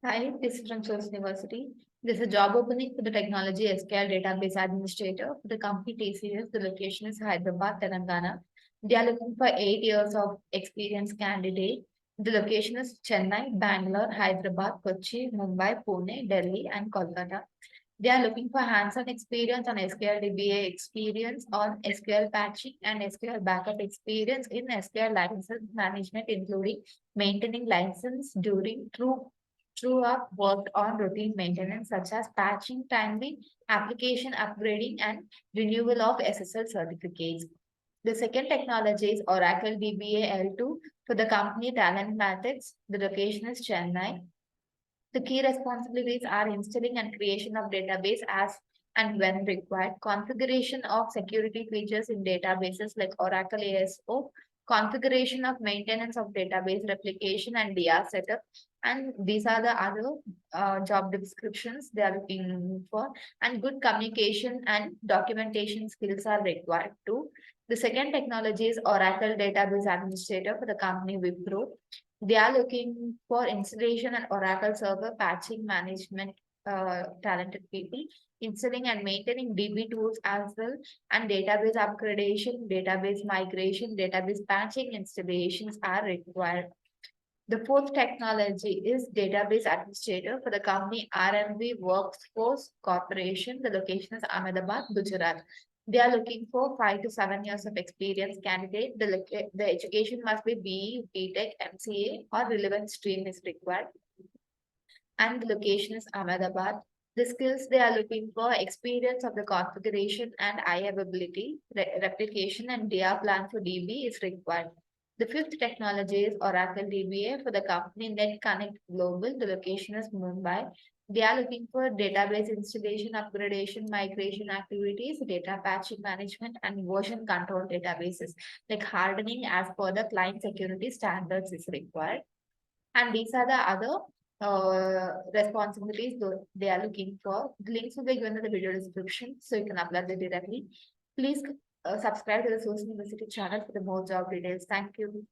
Hi, this is from Sose University. This is a job opening for the technology SQL database administrator for the company TCS. The location is Hyderabad, Telangana. They are looking for 8 years of experience candidate. The location is Chennai, Bangalore, Hyderabad, Kochi, Mumbai, Pune, Delhi, and Kolkata. They are looking for hands-on experience on SQL DBA experience on SQL patching and SQL backup experience in SQL license management, including maintaining license during true up worked on routine maintenance such as patching, timing, application upgrading, and renewal of SSL certificates. The second technology is Oracle DBA L2 for the company Talentmatics. The location is Chennai. The key responsibilities are installing and creation of database as and when required, configuration of security features in databases like Oracle ASO, configuration of maintenance of database replication and DR setup. And these are the other job descriptions they are looking for. And good communication and documentation skills are required too. The second technology is Oracle Database Administrator for the company Wipro. They are looking for installation and Oracle server patching management, talented people, installing and maintaining DB tools as well, and database upgradation, database migration, database patching installations are required. The fourth technology is database administrator for the company RMV Workforce Corporation. The location is Ahmedabad, Gujarat. They are looking for 5 to 7 years of experience candidate. The education must be BE, B.Tech, MCA, or relevant stream is required. And the location is Ahmedabad. The skills they are looking for experience of the configuration and availability, replication, and DR plan for DB is required. The fifth technology is Oracle DBA for the company NetConnectGlobal. The location is Mumbai. They are looking for database installation, upgradation, migration activities, data patching management, and version control databases, like hardening as per the client security standards is required. And these are the other responsibilities they are looking for. The links will be given in the video description, so you can apply them directly. Please subscribe to the Source University channel for the more job details. Thank you.